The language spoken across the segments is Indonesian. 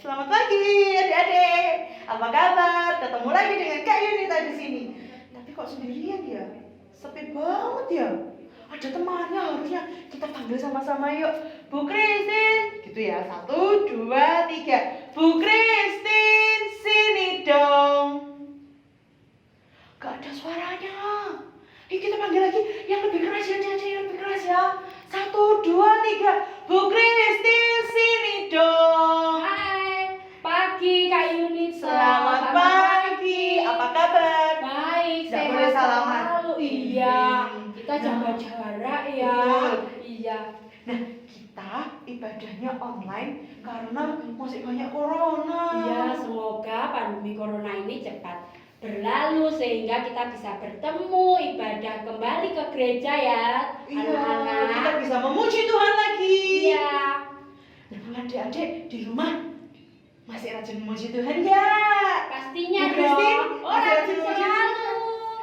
Selamat pagi adik-adik. Apa kabar? Ketemu lagi dengan Kak Yunita di sini. Tapi kok sendirian ya? Sepi banget ya. Ada temannya, harusnya kita panggil sama-sama yuk. Bu Kristin, gitu ya. 1, 2, 3. Bu Kristin, sini dong. Gak ada suaranya. Kita panggil lagi yang lebih keras ya, yang lebih keras ya. 1, 2, 3. Bu Kristin, sini dong. Pagi Kak Yunita. Selamat pagi. Apa kabar? Baik, Nggak sehat boleh salaman. selalu. Iya, kita jaga jarak ya. Iya. Nah, kita ibadahnya online karena masih banyak corona. Iya, semoga pandemi corona ini cepat berlalu sehingga kita bisa bertemu ibadah kembali ke gereja ya, Iya, anak-anak. kita bisa memuji Tuhan lagi. Iya. Nah, adik-adik di rumah masih rajin memuji Tuhan ya? Pastinya Bu Kristin, dong. masih Orang rajin memuji Tuhan. selalu.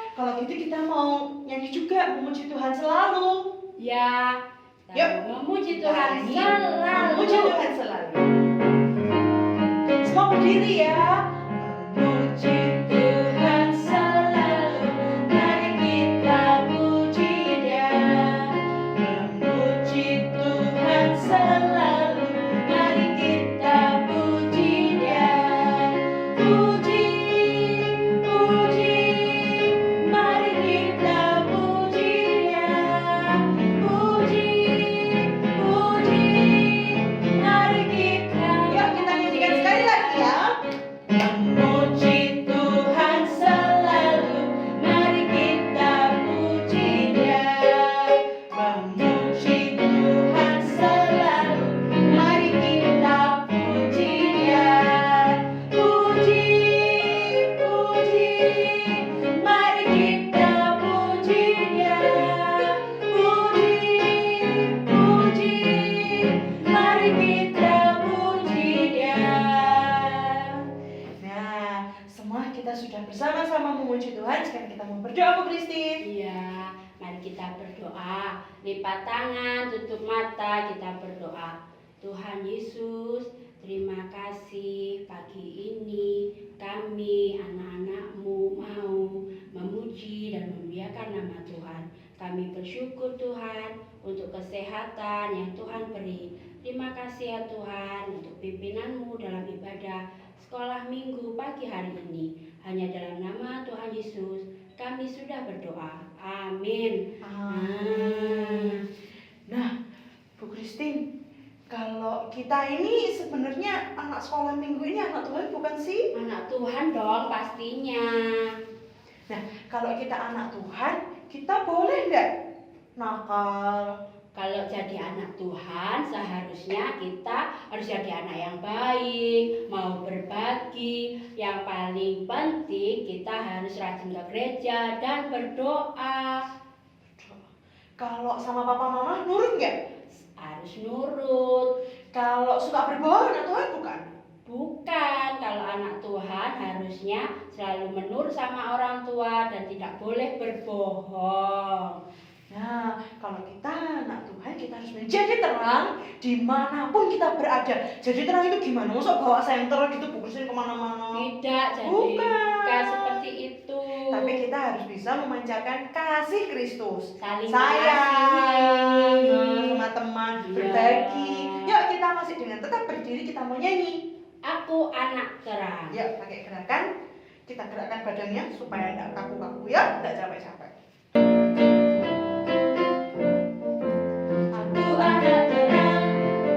Kalau gitu kita mau nyanyi juga memuji Tuhan selalu. Ya. Yuk. Memuji Tuhan Nyanyi, selalu. memuji Tuhan selalu. Semua berdiri ya. Memuji Tuhan selalu, mari kita puji Dia. Memuji Tuhan selalu, mari kita puji Dia. Puji, puji, mari kita puji Dia. Puji, puji, mari kita. Yuk kita nyanyikan sekali lagi ya. Memuji Tuhan selalu, mari kita puji Dia. Memuji Tuhan selalu, mari kita puji Dia. Puji, puji, mari kita puji Dia. Puji, puji, mari kita puji Dia. Nah, semua kita sudah bersama-sama memuji Tuhan. Sekarang kita mau berdoa, Bu Kristin. Iya, mari kita berdoa. Lipat tangan, tutup mata, kita berdoa. Tuhan Yesus, terima kasih pagi ini kami anak-anak-Mu mau memuji dan memuliakan nama Tuhan. Kami bersyukur Tuhan untuk kesehatan yang Tuhan beri. Terima kasih ya Tuhan untuk pimpinan-Mu dalam ibadah sekolah minggu pagi hari ini. Hanya dalam nama Tuhan Yesus kami sudah berdoa. Amin. Nah, Bu Kristin, kalau kita ini sebenarnya anak sekolah minggu ini anak Tuhan bukan sih? Anak Tuhan dong pastinya. Nah, kalau kita anak Tuhan, kita boleh nggak nakal? Kalau jadi anak Tuhan seharusnya kita harus jadi anak yang baik, mau berbagi. Yang paling penting kita harus rajin ke gereja dan berdoa. Kalau sama papa mama nurut nggak? Harus nurut. Kalau suka berbohong anak Tuhan bukan? Bukan, kalau anak Tuhan harusnya selalu menurut sama orang tua dan tidak boleh berbohong. Nah, kalau kita anak Tuhan, kita harus menjadi terang dimanapun kita berada. Jadi terang itu gimana? Masa bawa senter gitu bukusin kemana-mana? Tidak, jadi Bukan seperti itu. Tapi kita harus bisa memancarkan kasih Kristus. Saling Sayang mengasihi. sama teman, Iya. berbagi. Yuk kita masih dengan tetap berdiri, kita mau nyanyi. Aku anak terang. Yuk pakai gerakan. Kita gerakkan badannya supaya tidak kaku-kaku ya, tidak capek-capek. Aku anak terang,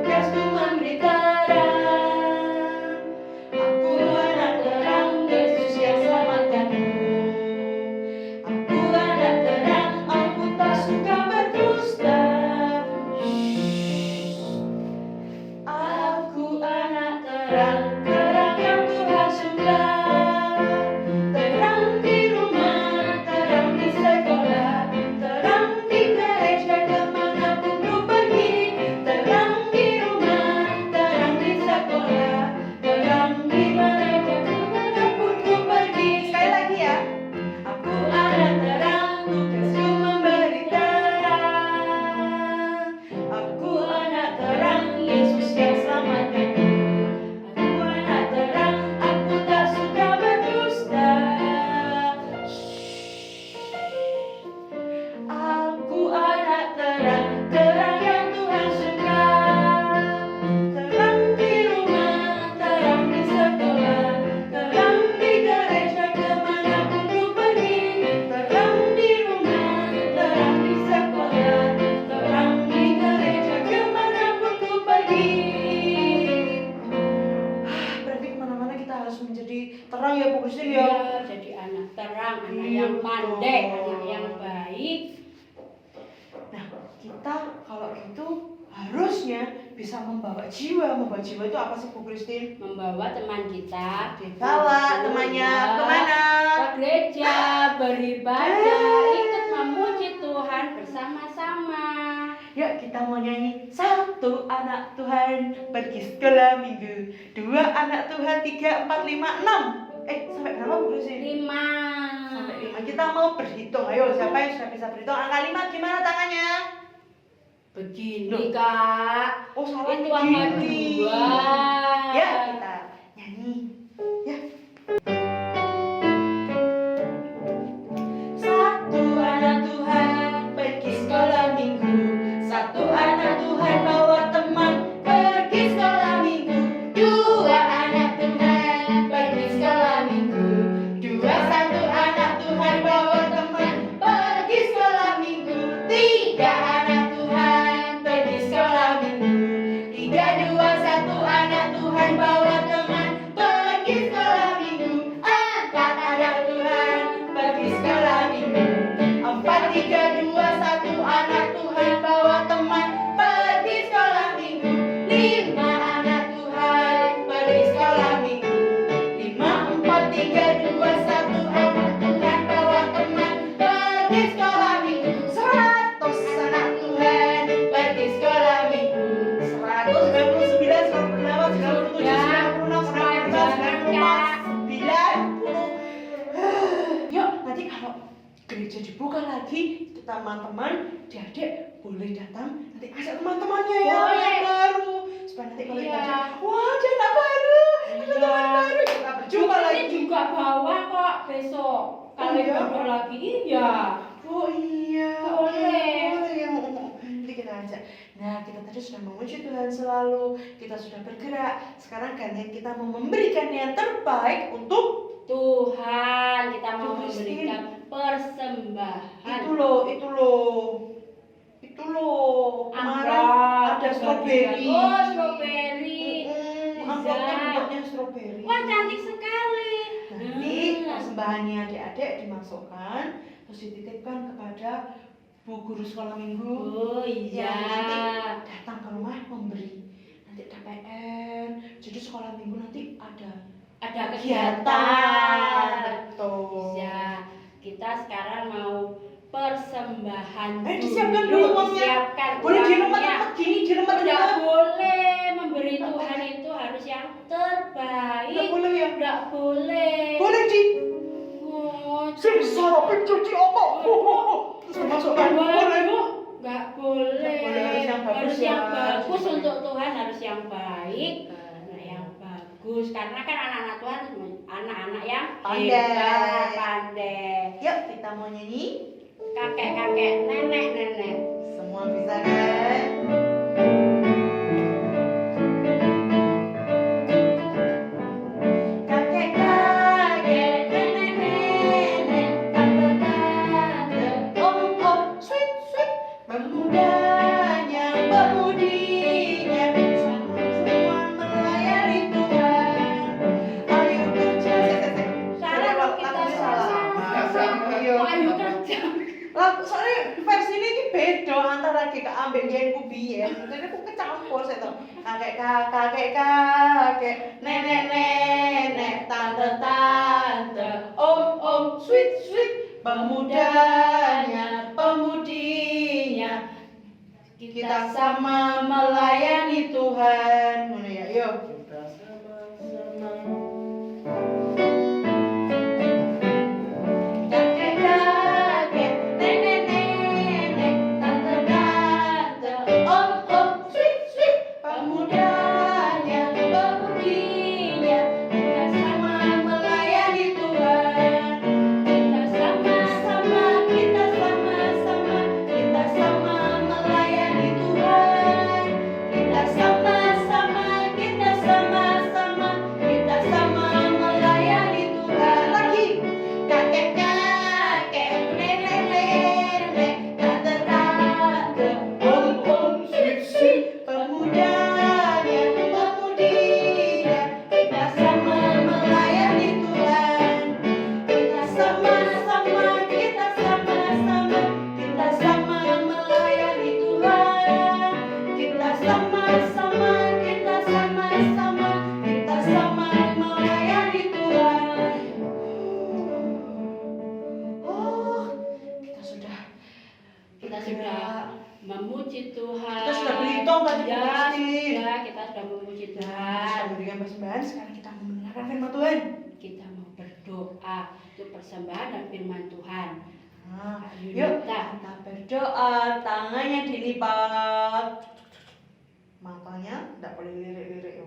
Kristus memberi terang. Aku anak terang, Yesus yang selamatkanku. Aku anak terang, aku tak suka berdusta. Aku anak terang, terang yang Tuhan suka. Terang di rumah, terang di segala pandai, anak yang baik. Nah, kita kalau gitu harusnya bisa membawa jiwa. Membawa jiwa itu apa sih Bu Christine? Membawa teman kita, Dibawa temannya kemana? ke gereja, beribadah, ikut memuji Tuhan bersama-sama. Yuk kita mau nyanyi. Satu anak Tuhan pergi sekolah minggu, dua anak Tuhan, 3, 4, 5, 6. Sampai berapa Bu Christine? 5. Sampai 5. Kita mau berhitung. Ayo, siapa yang sudah bisa berhitung? Angka 5 gimana tangannya? Begini Loh. Kak. Oh, salah Itu angka begini. 2. Ya, kita nyanyi. Ya. Satu anak Tuhan pergi sekolah minggu, satu anak Tuhan bawa teman pergi sekolah minggu, dua anak Tuhan pergi sekolah minggu, satu anak Tuhan bawa teman pergi sekolah minggu, tiga anak Tuhan pergi sekolah minggu, 3, 2, 1 anak Tuhan bawa teman pergi sekolah minggu, 4 anak Tuhan pergi sekolah minggu, 4, 3, 2, 1 anak Tuhan bawa teman pergi sekolah minggu, 5 anak Tuhan pergi sekolah minggu, 5, 4, 3, 2, 1 anak Tuhan bawa teman pergi sekolah minggu, 100 anak Tuhan pergi sekolah minggu, 199, 198, 97, 96, 90. Yuk, nanti kalau gereja dibuka lagi, teman-teman, adik-adik boleh datang. Nanti ajak teman-temannya ya, Boleh. yang baru. Supaya nanti kalau Iya. kita wah ada anak baru, ada Iya. teman baru, kita berjumpa Ini lagi. juga bawa kok besok. Kalau iya? ibadah lagi, iya. Oh iya, Boleh. boleh. Nanti kita ajak. Nah, kita tadi sudah memuji Tuhan selalu, kita sudah bergerak. Sekarang gantian kita mau memberikan yang terbaik untuk Tuhan, kita mau Bu Christine. memberikan persembahan. itu loh. Kemarin Amplop, ada stroberi. Oh, stroberi. Amplopnya Bisa. bentuknya stroberi. Wah, cantik sekali. Nanti persembahannya adik-adik dimasukkan, terus dititipkan kepada Bu Guru Sekolah Minggu. Oh iya. Yang nanti datang ke rumah memberi. Nanti ada PR. Jadi sekolah minggu nanti Ada kegiatan. kegiatan. Betul. Ya, kita sekarang mau persembahan. Disiapkan dulu uangnya. Disiapkan Boleh uangnya. dirempat-rempat gini, dirempat-rempat. Tidak boleh memberi Tuhan itu harus yang terbaik. Nggak boleh ya? Tidak boleh. Boleh di Oh, sarapin cuci apa? Terus masukkan. Boleh. Nggak boleh. Nggak boleh, harus yang bagus Harus ya. yang bagus untuk Tuhan, harus yang baik. Nah, yang bagus karena kan anak-anak Tuhan anak-anak yang Pandai. hebat, pandai. Yuk kita mau nyanyi. Kakek-kakek, nenek-nenek. Semua bisa kan? Kakek-kakek, nenek-nenek, tante-tante, om-om, sweet-sweet, pemudanya, pemudinya, semua melayani Tuhan. Ayo kerja, Salah kok kita lagunya salah. Iya. Oh, ayo kerja. Lagu soalnya versi ini beda antara kita ambil gen ku biyen. Jadi aku kecampur saya tuh. Kakek, nenek, tante, om, sweet, pemudanya, pemudinya. Kita sama melayani Tuhan. Mana ya? Yuk. Kita sama-sama. Kakek, nenek, tante, om, sweet, pemudanya, pemudinya, kita sama melayani Tuhan. Kita sama-sama melayani Tuhan. Kita sama-sama memuji Tuhan. Kita sudah berhitung tadi, Bu Ya, Kristi. sudah, kita sudah memuji Kita Tuhan. memberikan persembahan, sekarang kita mau mendengarkan firman Tuhan. Kita mau berdoa untuk persembahan dan firman Tuhan. Nah, Yuk, yuk kita. kita berdoa, tangannya dilipat, matanya tidak boleh lirik-lirik,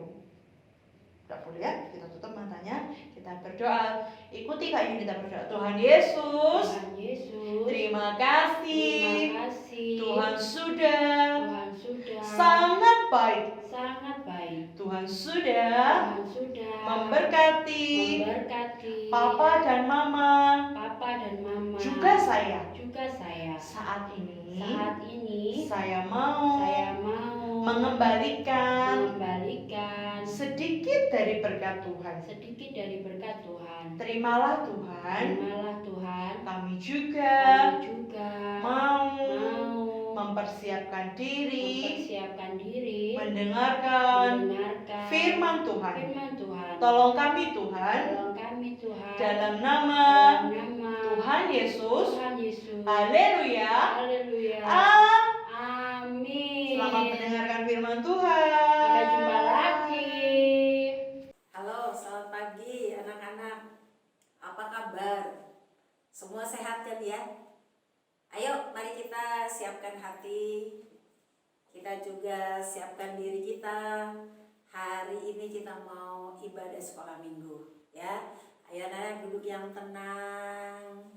tidak boleh ya, kita tutup matanya, kita berdoa, ikuti Kak Yuni, kita berdoa. Tuhan Yesus, Tuhan Yesus, terima kasih, terima kasih. Tuhan sudah Tuhan sudah sangat baik, sangat baik. Tuhan sudah Tuhan sudah memberkati Papa dan Mama, Papa dan Mama, juga saya. Saat ini Saya mau mengembalikan sedikit dari berkat Tuhan. Terimalah Tuhan, kami juga mau mempersiapkan diri mendengarkan firman Tuhan. Tolong kami Tuhan, dalam nama Tuhan Yesus. Haleluya. Amin. Selamat mendengarkan firman Tuhan. Sampai jumpa lagi. Halo, selamat pagi anak-anak. Apa kabar? Semua sehat kan ya? Ayo, mari kita siapkan hati. Kita juga siapkan diri kita. Hari ini kita mau ibadah sekolah minggu, ya. Ayo anak-anak duduk yang tenang.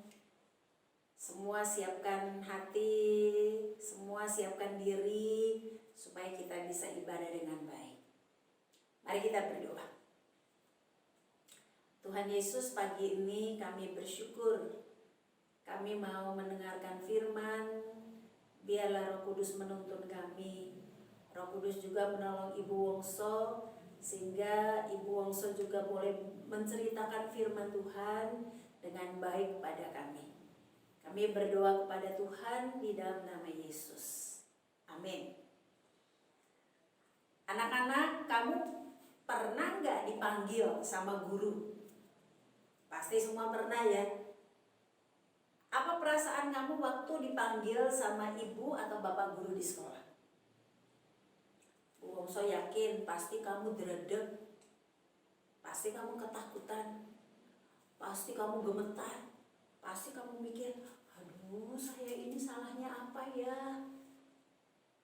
Semua siapkan hati, semua siapkan diri supaya kita bisa ibadah dengan baik. Mari kita berdoa. Tuhan Yesus, pagi ini kami bersyukur. Kami mau mendengarkan firman. Biarlah Roh Kudus menuntun kami. Roh Kudus juga menolong Ibu Wongso, sehingga Ibu Wongso juga boleh menceritakan firman Tuhan dengan baik pada kami. Kami berdoa kepada Tuhan di dalam nama Yesus. Amin. Anak-anak, kamu pernah nggak dipanggil sama guru? Pasti semua pernah ya. Apa perasaan kamu waktu dipanggil sama ibu atau bapak guru di sekolah? Bu Wongso yakin pasti kamu dredeg, pasti kamu ketakutan, pasti kamu gemetar, pasti kamu mikir, aduh saya ini salahnya apa ya?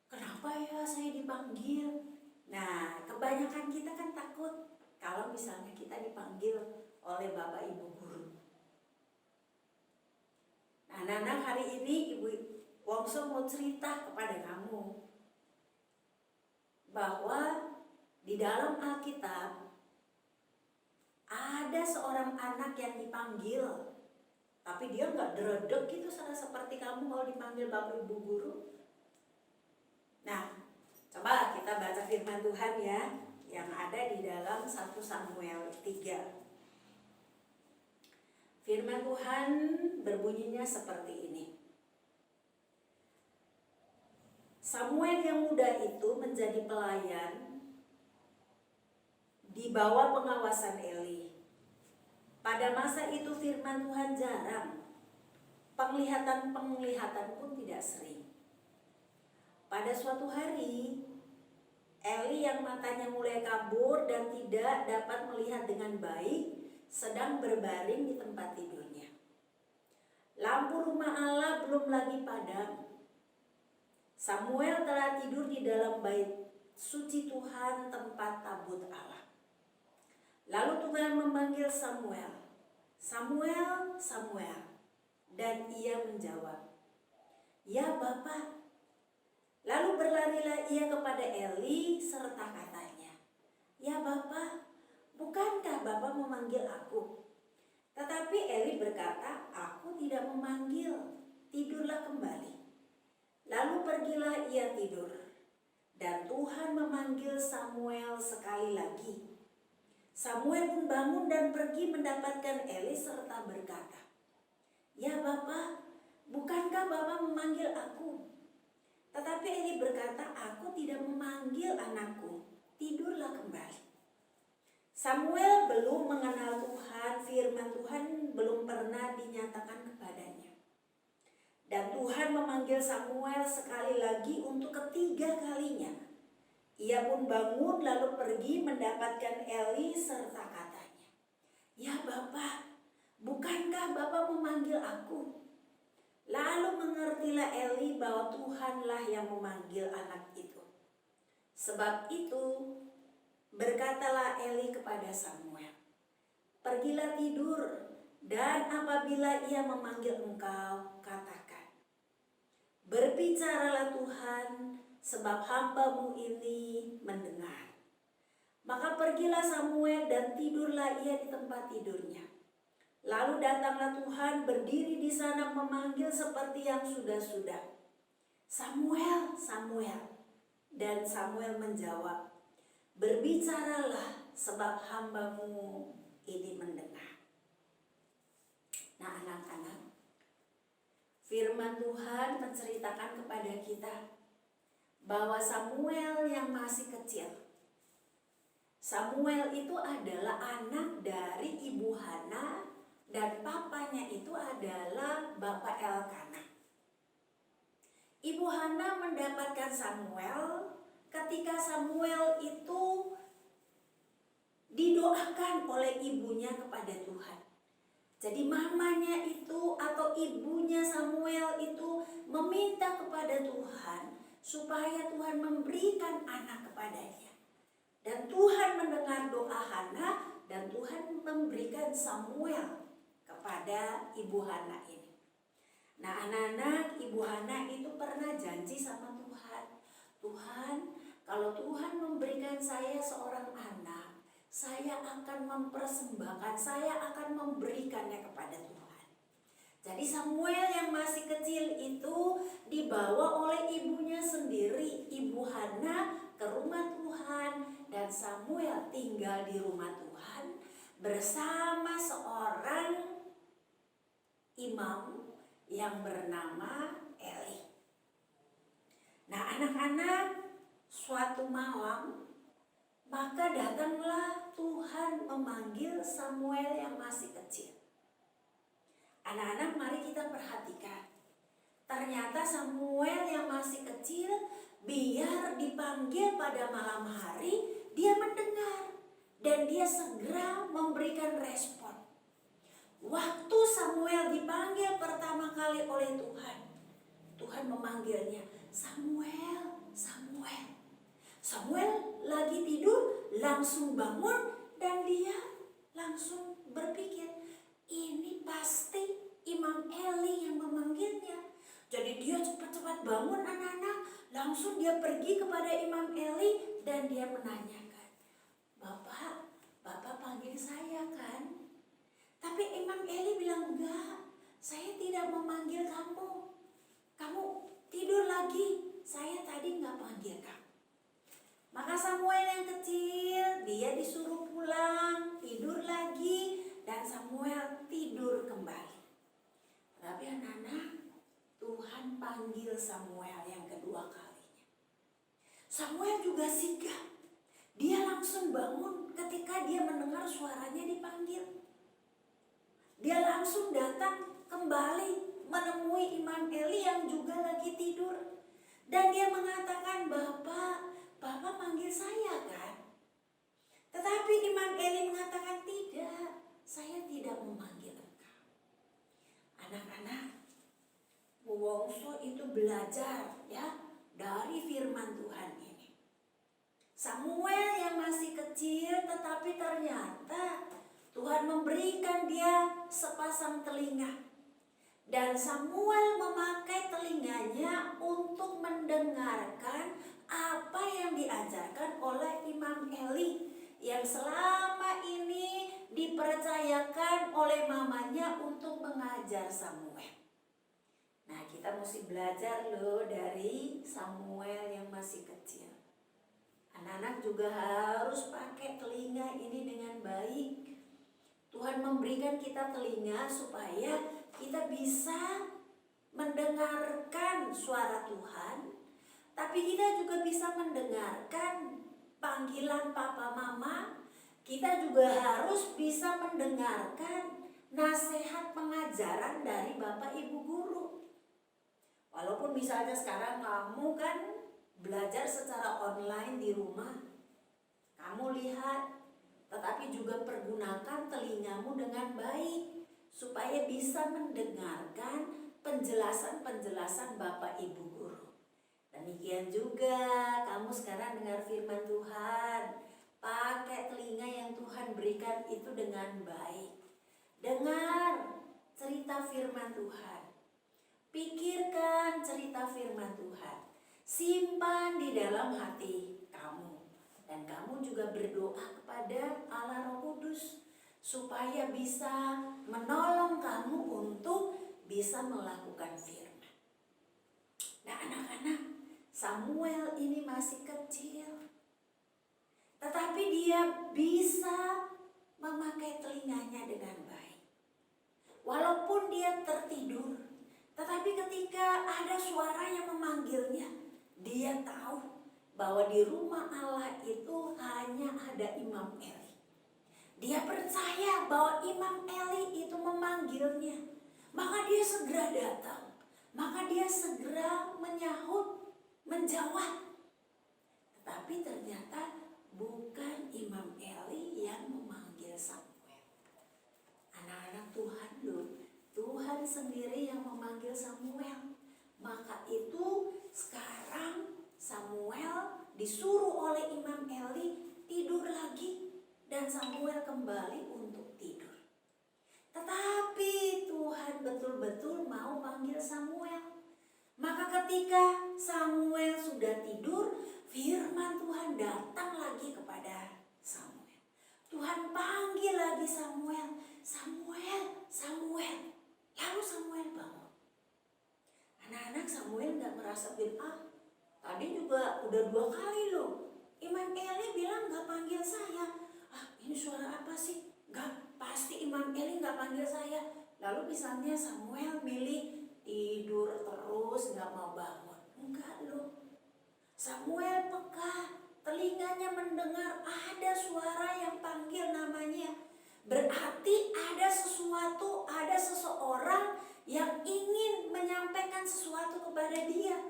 Kenapa ya saya dipanggil? Nah, kebanyakan kita kan takut kalau misalnya kita dipanggil oleh bapak ibu guru. Nah, anak-anak, hari ini Ibu Wongso mau cerita kepada kamu bahwa di dalam Alkitab ada seorang anak yang dipanggil, tapi dia nggak dredeg gitu seperti kamu kalau dipanggil bapak ibu guru. Nah, coba kita baca firman Tuhan ya, yang ada di dalam 1 Samuel 3. Firman Tuhan berbunyinya seperti ini. Samuel yang muda itu menjadi pelayan di bawah pengawasan Eli. Pada masa itu firman Tuhan jarang. Penglihatan pun tidak sering. Pada suatu hari, Eli yang matanya mulai kabur dan tidak dapat melihat dengan baik, sedang berbaring di tempat tidurnya. Lampu rumah Allah belum lagi padam. Samuel telah tidur di dalam bait suci Tuhan, tempat tabut Allah. Lalu Tuhan memanggil Samuel, "Samuel, Samuel." Dan ia menjawab, "Ya Bapa." Lalu berlarilah ia kepada Eli serta katanya, "Ya Bapa, bukankah Bapa memanggil aku?" Tetapi Eli berkata, "Aku tidak memanggil, tidurlah kembali." Lalu pergilah ia tidur. Dan Tuhan memanggil Samuel sekali lagi. Samuel pun bangun dan pergi mendapatkan Eli serta berkata, "Ya Bapa, bukankah Bapa memanggil aku?" Tetapi Eli berkata, "Aku tidak memanggil anakku, tidurlah kembali." Samuel belum mengenal Tuhan, firman Tuhan belum pernah dinyatakan kepadanya. Dan Tuhan memanggil Samuel sekali lagi untuk ketiga kalinya. Ia pun bangun lalu pergi mendapatkan Eli serta katanya, "Ya Bapak, bukankah Bapak memanggil aku?" Lalu mengertilah Eli bahwa Tuhanlah yang memanggil anak itu. Sebab itu berkatalah Eli kepada Samuel, "Pergilah tidur, dan apabila ia memanggil engkau, katakan, 'Berbicaralah Tuhan, sebab hamba-Mu ini mendengar.'" Maka pergilah Samuel dan tidurlah ia di tempat tidurnya. Lalu datanglah Tuhan berdiri di sana memanggil seperti yang sudah-sudah, "Samuel, Samuel." Dan Samuel menjawab, "Berbicaralah, sebab hamba-Mu ini mendengar." Nah anak-anak, firman Tuhan menceritakan kepada kita bahwa Samuel yang masih kecil, Samuel itu adalah anak dari ibu Hana dan papanya itu adalah Bapak Elkana. Ibu Hana mendapatkan Samuel ketika Samuel itu didoakan oleh ibunya kepada Tuhan. Jadi mamanya itu atau ibunya Samuel itu meminta kepada Tuhan supaya Tuhan memberikan anak kepadanya. Dan Tuhan mendengar doa Hana dan Tuhan memberikan Samuel kepada ibu Hana ini. Nah anak-anak, ibu Hana itu pernah janji sama Tuhan, "Tuhan, kalau Tuhan memberikan saya seorang anak, saya akan mempersembahkan, saya akan memberikannya kepada Tuhan." Jadi Samuel yang masih kecil itu dibawa oleh ibunya sendiri, ibu Hana, ke rumah Tuhan, dan Samuel tinggal di rumah Tuhan bersama seorang imam yang bernama Eli. Nah anak-anak, suatu malam maka datanglah Tuhan memanggil Samuel yang masih kecil. Anak-anak, mari kita perhatikan. Ternyata Samuel yang masih kecil, biar dipanggil pada malam hari, dia mendengar dan dia segera memberikan respon. Waktu Samuel dipanggil pertama kali oleh Tuhan, Tuhan memanggilnya, "Samuel, Samuel." Samuel lagi tidur, langsung bangun dan dia langsung berpikir, ini pasti Imam Eli yang memanggilnya. Jadi dia cepat-cepat bangun anak-anak, langsung dia pergi kepada Imam Eli dan dia menanyakan, "Bapak, Bapak panggil saya kan?" Tapi Imam Eli bilang, "Enggak, saya tidak memanggil kamu. Kamu tidur lagi, saya tadi enggak panggil kamu." Maka Samuel yang kecil, dia disuruh pulang, tidur lagi, dan Samuel tidur kembali. Tapi anak-anak, Tuhan panggil Samuel yang kedua kalinya. Samuel juga sigap. Dia langsung bangun ketika dia mendengar suaranya dipanggil. Dia langsung datang kembali menemui Imam Eli yang juga lagi tidur. Dan dia mengatakan, "Bapak, Bapak panggil saya kan?" Tetapi Imam Eli mengatakan, "Tidak, saya tidak memanggil engkau." Anak-anak, Bu Wongso itu belajar ya dari firman Tuhan ini. Samuel yang masih kecil tetapi ternyata Tuhan memberikan dia sepasang telinga. Dan Samuel memakai telinganya untuk mendengarkan apa yang diajarkan oleh Imam Eli yang selama ini dipercayakan oleh mamanya untuk mengajar Samuel. Nah, kita mesti belajar loh dari Samuel yang masih kecil. Anak-anak juga harus pakai telinga ini dengan baik. Tuhan memberikan kita telinga supaya kita bisa mendengarkan suara Tuhan, tapi kita juga bisa mendengarkan panggilan papa mama. Kita juga harus bisa mendengarkan nasihat pengajaran dari bapak ibu guru. Walaupun misalnya sekarang kamu kan belajar secara online di rumah, kamu lihat, tetapi juga pergunakan telingamu dengan baik supaya bisa mendengarkan penjelasan-penjelasan Bapak Ibu Guru. Demikian juga kamu sekarang dengar firman Tuhan, pakai telinga yang Tuhan berikan itu dengan baik. Dengar cerita firman Tuhan. Pikirkan cerita firman Tuhan. Simpan di dalam hati kamu. Dan kamu juga berdoa kepada Allah Roh Kudus supaya bisa menolong kamu untuk bisa melakukan firman. Nah anak-anak, Samuel ini masih kecil, tetapi dia bisa memakai telinganya dengan baik. Walaupun dia tertidur, tetapi ketika ada suara yang memanggilnya, dia tahu bahwa di rumah Allah itu hanya ada Imam Eli. Dia percaya bahwa Imam Eli itu memanggilnya, maka dia segera datang, maka dia segera menyahut, menjawab. Tetapi ternyata bukan Imam Eli yang memanggil Samuel. Anak-anak Tuhan loh, Tuhan sendiri yang memanggil Samuel. Maka itu sekarang Samuel disuruh oleh Imam Eli tidur lagi. Dan Samuel kembali untuk tidur. Tetapi Tuhan betul-betul mau panggil Samuel. Maka ketika Samuel sudah tidur, firman Tuhan datang lagi kepada Samuel. Tuhan panggil lagi Samuel. Samuel, Samuel. Lalu Samuel bangun. Anak-anak, Samuel gak merasa tadi juga udah 2 kali loh. Imam Eli bilang gak panggil saya. Ini suara apa sih? Gak, pasti Imam Eli gak panggil saya. Lalu misalnya Samuel milih tidur terus gak mau bangun. Enggak loh. Samuel peka, telinganya mendengar ada suara yang panggil namanya. Berarti ada sesuatu, ada seseorang yang ingin menyampaikan sesuatu kepada dia.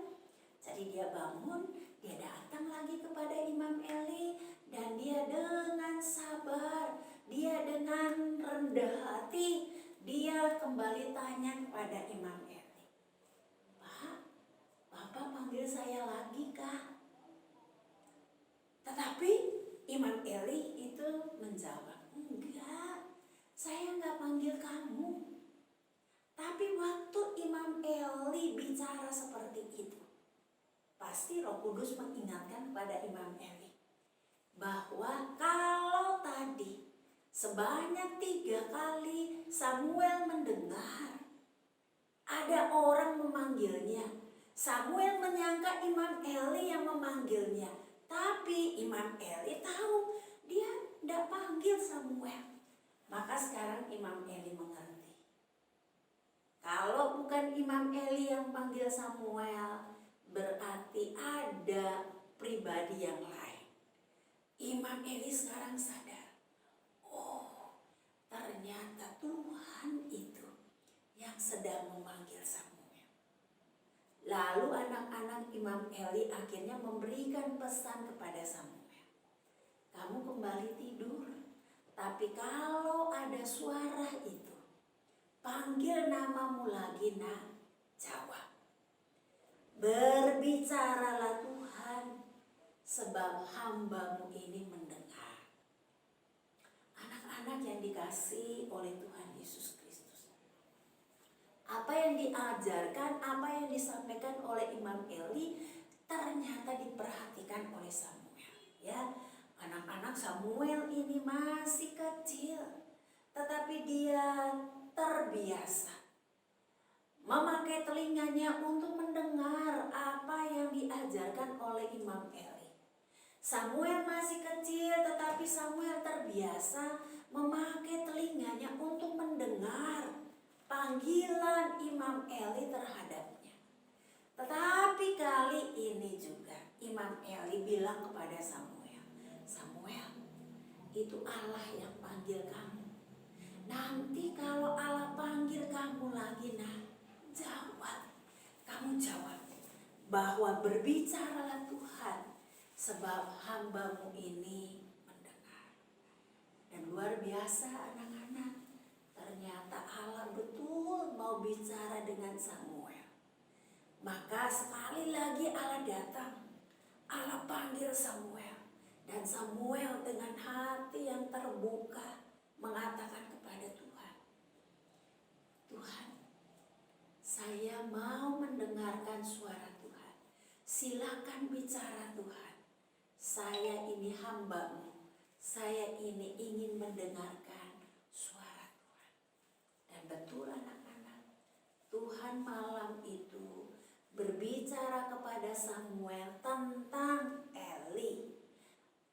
Jadi dia bangun, dia datang lagi kepada Imam Eli dan dia dengan sabar, dia dengan rendah hati, dia kembali tanya kepada Imam Eli. Pak, Bapak panggil saya lagi kah? Tetapi Imam Eli itu menjawab, enggak, saya enggak panggil kamu. Tapi waktu Imam Eli bicara seperti itu, pasti Roh Kudus mengingatkan kepada Imam Eli bahwa kalau tadi sebanyak 3 kali Samuel mendengar ada orang memanggilnya, Samuel menyangka Imam Eli yang memanggilnya. Tapi Imam Eli tahu dia tidak panggil Samuel. Maka sekarang Imam Eli mengerti. Kalau bukan Imam Eli yang panggil Samuel, berarti ada pribadi yang lain. Imam Eli sekarang sadar. Oh, ternyata Tuhan itu yang sedang memanggil Samuel. Lalu anak-anak Imam Eli akhirnya memberikan pesan kepada Samuel. Kamu kembali tidur, tapi kalau ada suara itu, panggil namamu lagi, nak, jawab. Berbicaralah Tuhan, sebab hamba-Mu ini mendengar. Anak-anak yang dikasihi oleh Tuhan Yesus Kristus. Apa yang diajarkan, apa yang disampaikan oleh Imam Eli ternyata diperhatikan oleh Samuel. Ya, anak-anak, Samuel ini masih kecil, tetapi dia terbiasa memakai telinganya untuk mendengar apa yang diajarkan oleh Imam Eli. Samuel masih kecil, tetapi Samuel terbiasa memakai telinganya untuk mendengar panggilan Imam Eli terhadapnya. Tetapi kali ini juga Imam Eli bilang kepada Samuel, Samuel, itu Allah yang panggil kamu. Nanti kalau Allah panggil kamu lagi, nah, jawab. kamu jawab bahwa berbicaralah Tuhan, sebab hamba-Mu ini mendengar. Dan luar biasa anak-anak, ternyata Allah betul mau bicara dengan Samuel. Maka sekali lagi Allah datang, Allah panggil Samuel. Dan Samuel dengan hati yang terbuka mengatakan kepada Tuhan, Tuhan, saya mau mendengarkan suara Tuhan. Silakan bicara Tuhan. Saya ini hamba-Mu. Saya ini ingin mendengarkan suara Tuhan. Dan betul anak-anak, Tuhan malam itu berbicara kepada Samuel tentang Eli.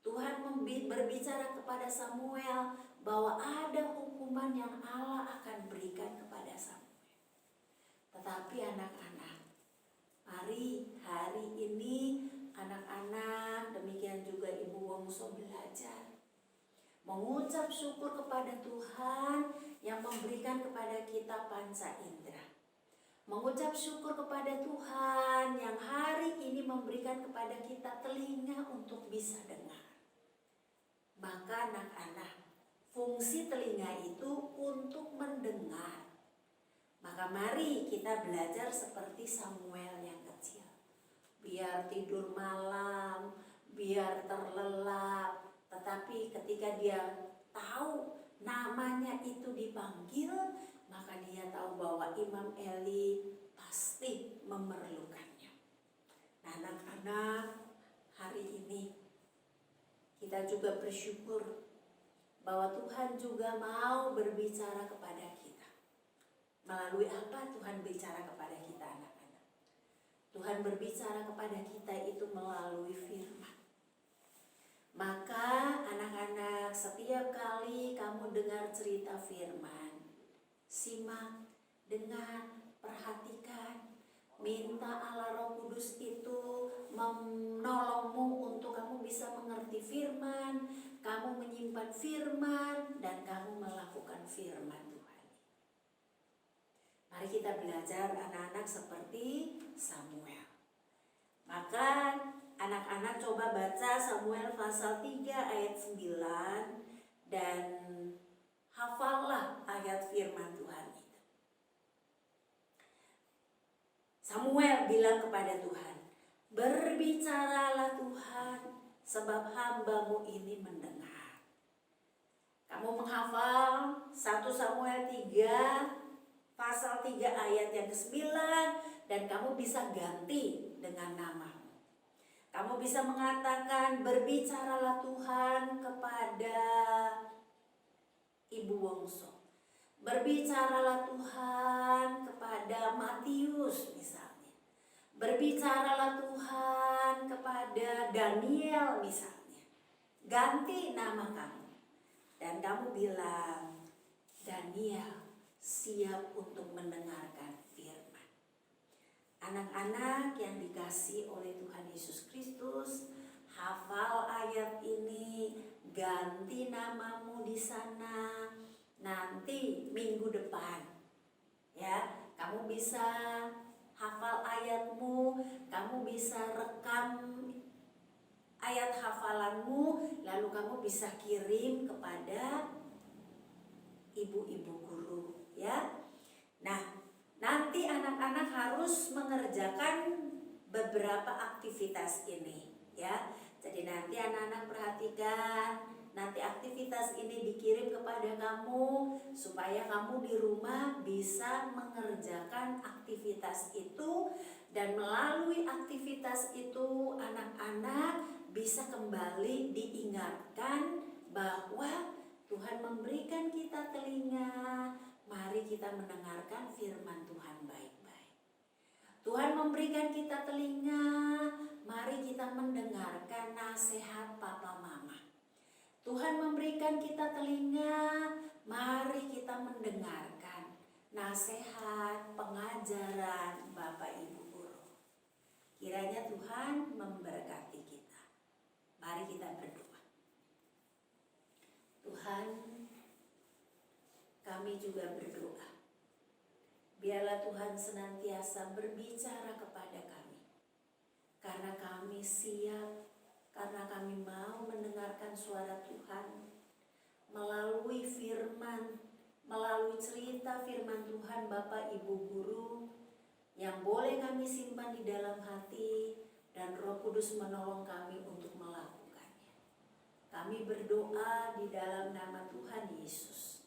Tuhan berbicara kepada Samuel bahwa ada hukuman yang Allah akan berikan kepada Samuel. Tetapi anak-anak, mari hari ini anak-anak, demikian juga Ibu Wongso belajar mengucap syukur kepada Tuhan yang memberikan kepada kita panca indera. Mengucap syukur kepada Tuhan yang hari ini memberikan kepada kita telinga untuk bisa dengar. Maka anak-anak, fungsi telinga itu untuk mendengar. Maka mari kita belajar seperti Samuel yang kecil. Biar tidur malam, biar terlelap, tetapi ketika dia tahu namanya itu dipanggil, maka dia tahu bahwa Imam Eli pasti memerlukannya. Nah, anak-anak, hari ini kita juga bersyukur bahwa Tuhan juga mau berbicara kepada kita. Melalui apa Tuhan bicara kepada kita anak-anak? Tuhan berbicara kepada kita itu melalui firman. Maka anak-anak, setiap kali kamu dengar cerita firman, simak, dengar, perhatikan. Minta Allah Roh Kudus itu menolongmu untuk kamu bisa mengerti firman, kamu menyimpan firman, dan kamu melakukan firman Tuhan. Mari kita belajar anak-anak seperti Samuel. Maka anak-anak coba baca Samuel pasal 3 ayat 9 dan hafallah ayat firman Tuhan itu. Samuel bilang kepada Tuhan, berbicaralah Tuhan, sebab hamba-Mu ini mendengar. Kamu menghafal 1 Samuel 3 pasal 3 ayat yang ke-9 dan kamu bisa ganti dengan namamu. Kamu bisa mengatakan berbicaralah Tuhan kepada Ibu Wongso. Berbicaralah Tuhan kepada Matius misalnya. Berbicaralah Tuhan kepada Daniel misalnya. Ganti nama kamu. Dan kamu bilang, Daniel siap untuk mendengarkan firman. Anak-anak yang dikasihi oleh Tuhan Yesus Kristus, hafal ayat ini, ganti namamu di sana. Nanti minggu depan, ya, kamu bisa hafal ayatmu, kamu bisa rekam ayat hafalanmu, lalu kamu bisa kirim kepada ibu-ibu guru. Ya, nah nanti anak-anak harus mengerjakan beberapa aktivitas ini, ya. Jadi nanti anak-anak perhatikan, nanti aktivitas ini dikirim kepada kamu supaya kamu di rumah bisa mengerjakan aktivitas itu, dan melalui aktivitas itu anak-anak bisa kembali diingatkan bahwa Tuhan memberikan kita telinga. Mari kita mendengarkan firman Tuhan baik-baik. Tuhan memberikan kita telinga, mari kita mendengarkan nasihat papa mama. Tuhan memberikan kita telinga, mari kita mendengarkan nasihat, pengajaran Bapak Ibu guru. Kiranya Tuhan memberkati kita. Mari kita berdoa. Tuhan, kami juga berdoa Biarlah Tuhan senantiasa berbicara kepada kami. Karena kami siap, karena kami mau mendengarkan suara Tuhan melalui firman, melalui cerita firman Tuhan Bapak Ibu Guru yang boleh kami simpan di dalam hati dan Roh Kudus menolong kami untuk melakukannya. Kami berdoa di dalam nama Tuhan Yesus.